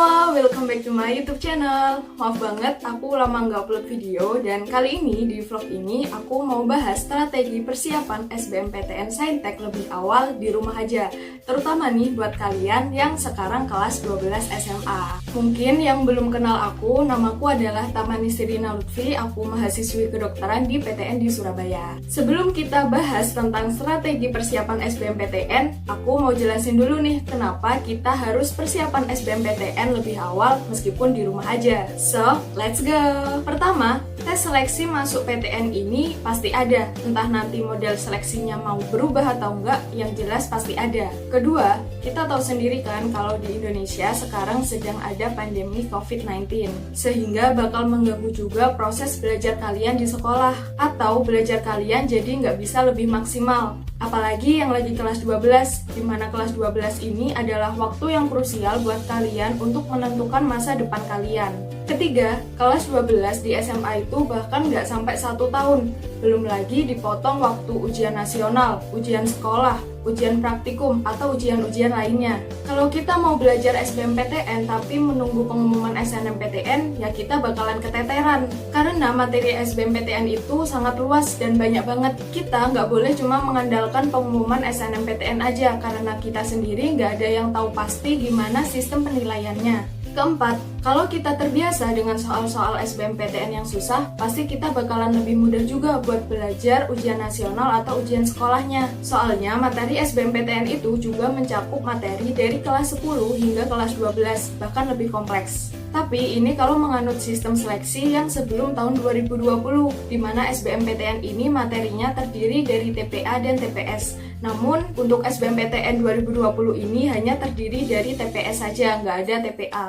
semua, welcome back to my YouTube channel. Maaf banget, aku lama nggak upload video. Dan kali ini, di vlog ini, aku mau bahas strategi persiapan SBMPTN Saintek lebih awal di rumah aja. Terutama nih buat kalian yang sekarang kelas 12 SMA. Mungkin yang belum kenal aku, namaku adalah Tamanisri Rina Lutfi. Aku mahasiswi kedokteran di PTN di Surabaya. Sebelum kita bahas tentang strategi persiapan SBMPTN, aku mau jelasin dulu nih kenapa kita harus persiapan SBMPTN lebih awal meskipun di rumah aja. So, let's go! Pertama, tes seleksi masuk PTN ini pasti ada. Entah nanti model seleksinya mau berubah atau enggak, yang jelas pasti ada. Kedua, kita tahu sendiri kan kalau di Indonesia sekarang sedang ada pandemi COVID-19. Sehingga bakal mengganggu juga proses belajar kalian di sekolah. Atau belajar kalian jadi nggak bisa lebih maksimal. Apalagi yang lagi kelas 12, di mana kelas 12 ini adalah waktu yang krusial buat kalian untuk menentukan masa depan kalian. Ketiga, kelas 12 di SMA itu bahkan nggak sampai 1 tahun. Belum lagi dipotong waktu ujian nasional, ujian sekolah, ujian praktikum, atau ujian-ujian lainnya. Kalau kita mau belajar SBMPTN tapi menunggu pengumuman SNMPTN, ya kita bakalan keteteran. Karena materi SBMPTN itu sangat luas dan banyak banget. Kita nggak boleh cuma mengandalkan pengumuman SNMPTN aja, karena kita sendiri nggak ada yang tahu pasti gimana sistem penilaiannya. Keempat, kalau kita terbiasa dengan soal-soal SBMPTN yang susah, pasti kita bakalan lebih mudah juga buat belajar ujian nasional atau ujian sekolahnya. Soalnya materi SBMPTN itu juga mencakup materi dari kelas 10 hingga kelas 12, bahkan lebih kompleks. Tapi ini kalau menganut sistem seleksi yang sebelum tahun 2020, di mana SBMPTN ini materinya terdiri dari TPA dan TPS. Namun, untuk SBMPTN 2020 ini hanya terdiri dari TPS saja, nggak ada TPA.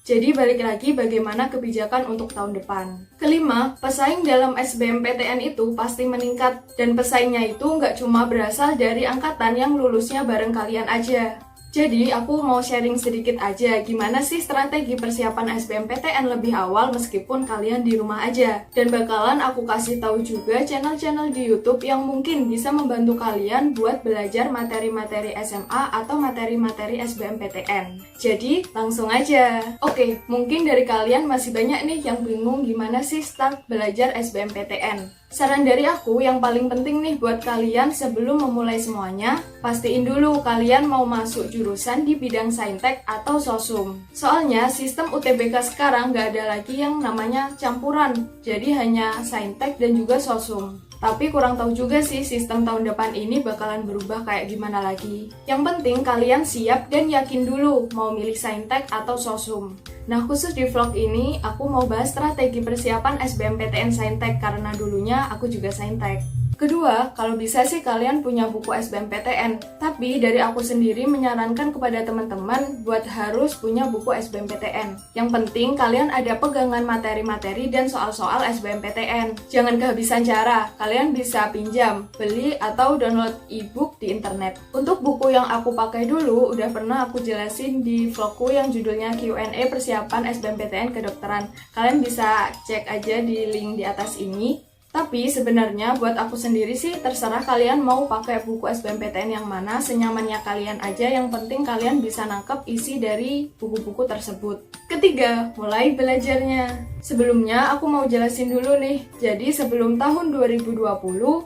Jadi balik lagi bagaimana kebijakan untuk tahun depan. Kelima, pesaing dalam SBMPTN itu pasti meningkat. Dan pesaingnya itu nggak cuma berasal dari angkatan yang lulusnya bareng kalian aja. Jadi, aku mau sharing sedikit aja gimana sih strategi persiapan SBMPTN lebih awal meskipun kalian di rumah aja. Dan bakalan aku kasih tahu juga channel-channel di YouTube yang mungkin bisa membantu kalian buat belajar materi-materi SMA atau materi-materi SBMPTN. Jadi, langsung aja. Oke, mungkin dari kalian masih banyak nih yang bingung gimana sih start belajar SBMPTN. Saran dari aku yang paling penting nih buat kalian sebelum memulai semuanya, pastiin dulu kalian mau masuk jurusan di bidang Saintek atau Sosum. Soalnya sistem UTBK sekarang nggak ada lagi yang namanya campuran, jadi hanya Saintek dan juga Sosum. Tapi kurang tahu juga sih sistem tahun depan ini bakalan berubah kayak gimana lagi. Yang penting kalian siap dan yakin dulu mau milih Saintek atau Sosum. Nah, khusus di vlog ini, aku mau bahas strategi persiapan SBMPTN Saintek karena dulunya aku juga Saintek. Kedua, kalau bisa sih kalian punya buku SBMPTN. Tapi dari aku sendiri menyarankan kepada teman-teman buat harus punya buku SBMPTN. Yang penting kalian ada pegangan materi-materi dan soal-soal SBMPTN. Jangan kehabisan cara, kalian bisa pinjam, beli, atau download e-book di internet. Untuk buku yang aku pakai dulu, udah pernah aku jelasin di vlogku yang judulnya Q&A persiapan SBMPTN kedokteran. Kalian bisa cek aja di link di atas ini. Tapi sebenarnya buat aku sendiri sih terserah kalian mau pakai buku SBMPTN yang mana, senyamannya kalian aja, yang penting kalian bisa nangkep isi dari buku-buku tersebut. Ketiga, mulai belajarnya. Sebelumnya aku mau jelasin dulu nih. Jadi sebelum tahun 2020,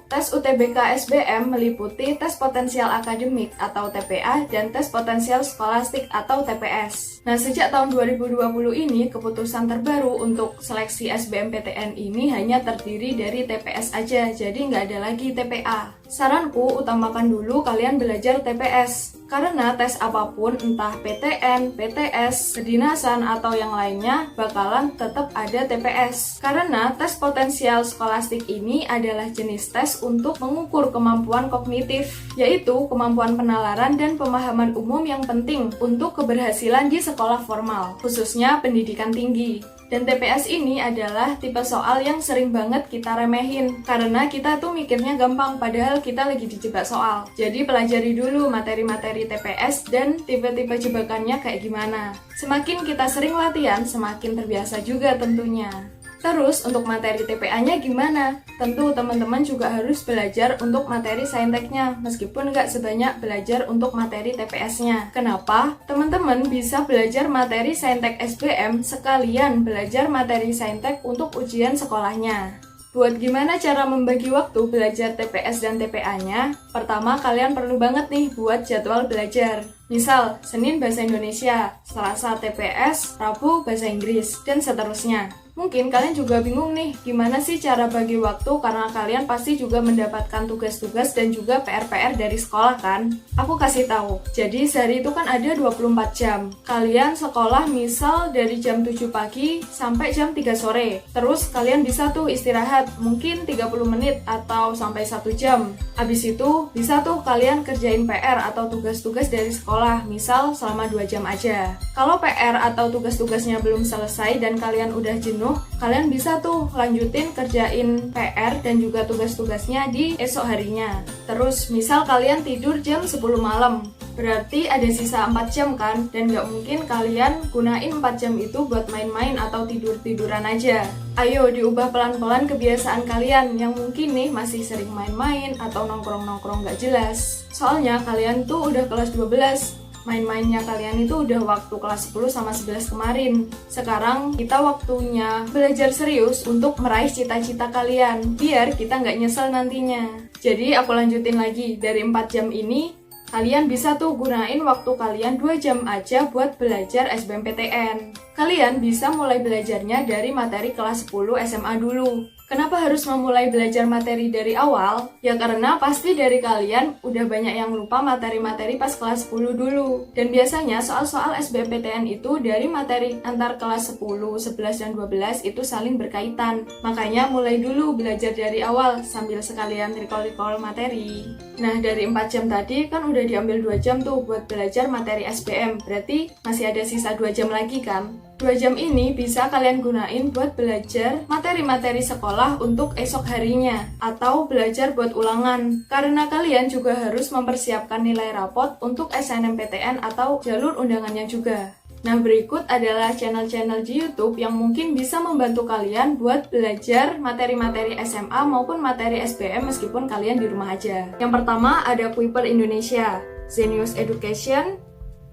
tes UTBK SBM meliputi tes potensial akademik atau TPA dan tes potensial skolastik atau TPS. Nah, sejak tahun 2020 ini keputusan terbaru untuk seleksi SBMPTN ini hanya terdiri dari TPS aja, jadi nggak ada lagi TPA. Saranku, utamakan dulu kalian belajar TPS. Karena tes apapun, entah PTN, PTS, kedinasan, atau yang lainnya, bakalan tetap ada TPS. Karena tes potensial skolastik ini adalah jenis tes untuk mengukur kemampuan kognitif, yaitu kemampuan penalaran dan pemahaman umum yang penting untuk keberhasilan di sekolah formal, khususnya pendidikan tinggi. Dan TPS ini adalah tipe soal yang sering banget kita remehin, karena kita tuh mikirnya gampang, padahal kita lagi dijebak soal. Jadi pelajari dulu materi-materi TPS dan tipe-tipe jebakannya kayak gimana. Semakin kita sering latihan, semakin terbiasa juga tentunya. Terus untuk materi TPA-nya gimana? Tentu teman-teman juga harus belajar untuk materi sainteknya, meskipun nggak sebanyak belajar untuk materi TPS-nya. Kenapa? Teman-teman bisa belajar materi saintek SBM sekalian belajar materi saintek untuk ujian sekolahnya. Buat gimana cara membagi waktu belajar TPS dan TPA-nya? Pertama, kalian perlu banget nih buat jadwal belajar. Misal, Senin Bahasa Indonesia, Selasa TPS, Rabu Bahasa Inggris, dan seterusnya. Mungkin kalian juga bingung nih, gimana sih cara bagi waktu karena kalian pasti juga mendapatkan tugas-tugas dan juga PR-PR dari sekolah kan? Aku kasih tahu. Jadi sehari itu kan ada 24 jam. Kalian sekolah misal dari jam 7 pagi sampai jam 3 sore. Terus kalian bisa tuh istirahat, mungkin 30 menit atau sampai 1 jam. Habis itu bisa tuh kalian kerjain PR atau tugas-tugas dari sekolah, misal selama 2 jam aja. Kalau PR atau tugas-tugasnya belum selesai dan kalian udah jenuh, kalian bisa tuh lanjutin kerjain PR dan juga tugas-tugasnya di esok harinya. Terus misal kalian tidur jam 10 malam, berarti ada sisa 4 jam kan? Dan nggak mungkin kalian gunain 4 jam itu buat main-main atau tidur-tiduran aja. Ayo diubah pelan-pelan kebiasaan kalian yang mungkin nih masih sering main-main atau nongkrong-nongkrong nggak jelas. Soalnya kalian tuh udah kelas 12. Main-mainnya kalian itu udah waktu kelas 10 sama 11 kemarin. Sekarang kita waktunya belajar serius untuk meraih cita-cita kalian, biar kita nggak nyesel nantinya. Jadi aku lanjutin lagi, dari 4 jam ini, kalian bisa tuh gunain waktu kalian 2 jam aja buat belajar SBMPTN. Kalian bisa mulai belajarnya dari materi kelas 10 SMA dulu. Kenapa harus memulai belajar materi dari awal? Ya karena pasti dari kalian udah banyak yang lupa materi-materi pas kelas 10 dulu. Dan biasanya soal-soal SBMPTN itu dari materi antar kelas 10, 11, dan 12 itu saling berkaitan. Makanya mulai dulu belajar dari awal sambil sekalian recall-recall materi. Nah dari 4 jam tadi kan udah diambil 2 jam tuh buat belajar materi SBM. Berarti masih ada sisa 2 jam lagi kan? 2 jam ini bisa kalian gunain buat belajar materi-materi sekolah untuk esok harinya atau belajar buat ulangan karena kalian juga harus mempersiapkan nilai rapot untuk SNMPTN atau jalur undangannya juga. Nah berikut adalah channel-channel di YouTube yang mungkin bisa membantu kalian buat belajar materi-materi SMA maupun materi SBM meskipun kalian di rumah aja. Yang pertama ada Kuiper Indonesia, Zenius Education,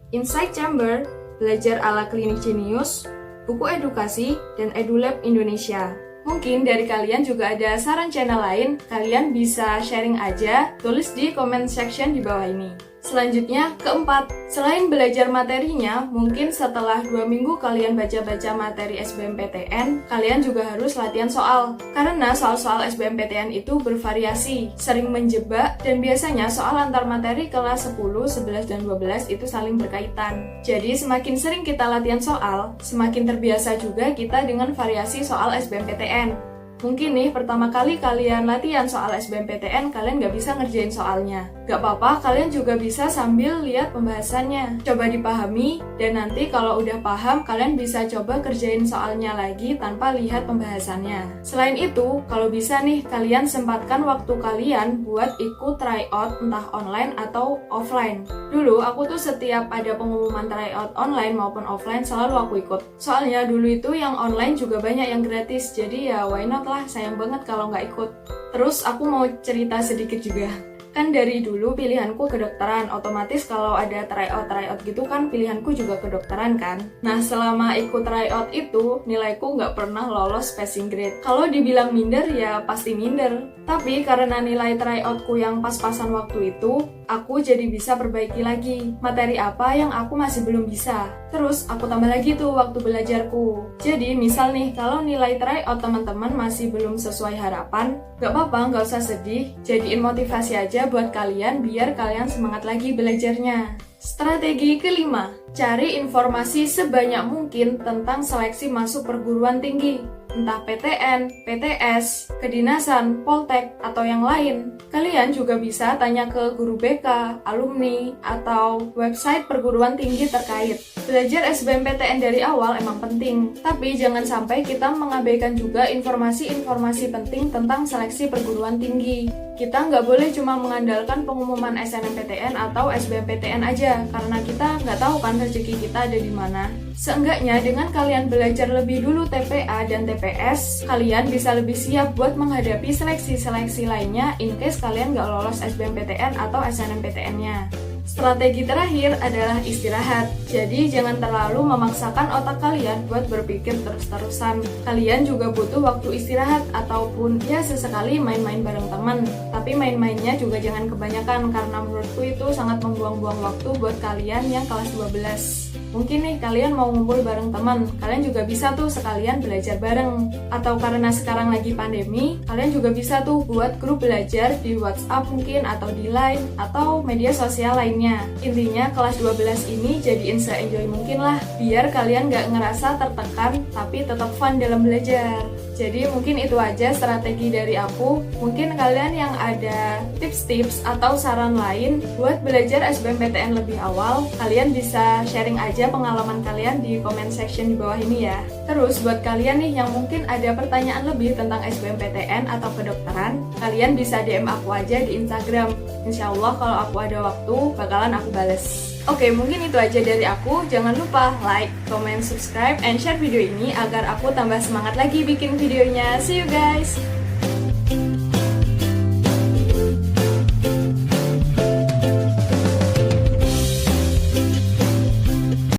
Insight Chamber, Belajar ala Klinik Jenius, Buku Edukasi, dan EduLab Indonesia. Mungkin dari kalian juga ada saran channel lain, kalian bisa sharing aja, tulis di comment section di bawah ini. Selanjutnya, keempat, selain belajar materinya, mungkin setelah 2 minggu kalian baca-baca materi SBMPTN, kalian juga harus latihan soal. Karena soal-soal SBMPTN itu bervariasi, sering menjebak, dan biasanya soal antar materi kelas 10, 11, dan 12 itu saling berkaitan. Jadi semakin sering kita latihan soal, semakin terbiasa juga kita dengan variasi soal SBMPTN. Mungkin nih pertama kali kalian latihan soal SBMPTN, kalian nggak bisa ngerjain soalnya. Gak apa-apa, kalian juga bisa sambil lihat pembahasannya. Coba dipahami, dan nanti kalau udah paham, kalian bisa coba kerjain soalnya lagi tanpa lihat pembahasannya. Selain itu, kalau bisa nih, kalian sempatkan waktu kalian buat ikut tryout entah online atau offline. Dulu, aku tuh setiap ada pengumuman tryout online maupun offline, selalu aku ikut. Soalnya dulu itu yang online juga banyak yang gratis, jadi ya why not lah, sayang banget kalau nggak ikut. Terus aku mau cerita sedikit juga. Kan dari dulu pilihanku kedokteran, otomatis kalau ada tryout gitu kan pilihanku juga kedokteran kan. Nah selama ikut tryout itu nilaiku nggak pernah lolos passing grade. Kalau dibilang minder ya pasti minder. Tapi karena nilai tryoutku yang pas-pasan waktu itu, aku jadi bisa perbaiki lagi materi apa yang aku masih belum bisa. Terus aku tambah lagi tuh waktu belajarku. Jadi misal nih kalau nilai tryout teman-teman masih belum sesuai harapan, gak apa-apa, gak usah sedih. Jadiin motivasi aja buat kalian biar kalian semangat lagi belajarnya. Strategi kelima, cari informasi sebanyak mungkin tentang seleksi masuk perguruan tinggi. Entah PTN, PTS, kedinasan, poltek, atau yang lain. Kalian juga bisa tanya ke guru BK, alumni, atau website perguruan tinggi terkait. Belajar SBMPTN dari awal emang penting, tapi jangan sampai kita mengabaikan juga informasi-informasi penting tentang seleksi perguruan tinggi. Kita nggak boleh cuma mengandalkan pengumuman SNMPTN atau SBMPTN aja, karena kita nggak tahu kan rezeki kita ada di mana. Seenggaknya dengan kalian belajar lebih dulu TPA dan TPS, kalian bisa lebih siap buat menghadapi seleksi-seleksi lainnya in case kalian nggak lolos SBMPTN atau SNMPTN-nya. Strategi terakhir adalah istirahat. Jadi jangan terlalu memaksakan otak kalian buat berpikir terus-terusan. Kalian juga butuh waktu istirahat ataupun ya sesekali main-main bareng teman. Tapi main-mainnya juga jangan kebanyakan karena menurutku itu sangat membuang-buang waktu buat kalian yang kelas 12. Mungkin nih kalian mau ngumpul bareng teman, kalian juga bisa tuh sekalian belajar bareng. Atau karena sekarang lagi pandemi, kalian juga bisa tuh buat grup belajar di WhatsApp mungkin atau di Line atau media sosial lainnya. Intinya kelas 12 ini jadiin se-enjoy mungkin lah, biar kalian gak ngerasa tertekan tapi tetap fun dalam belajar. Jadi mungkin itu aja strategi dari aku. Mungkin kalian yang ada tips-tips atau saran lain buat belajar SBMPTN lebih awal, kalian bisa sharing aja pengalaman kalian di comment section di bawah ini ya. Terus buat kalian nih yang mungkin ada pertanyaan lebih tentang SBMPTN atau kedokteran, kalian bisa DM aku aja di Instagram. Insya Allah kalau aku ada waktu, bakalan aku bales. Oke, mungkin itu aja dari aku. Jangan lupa like, comment, subscribe, and share video ini agar aku tambah semangat lagi bikin videonya. See you guys!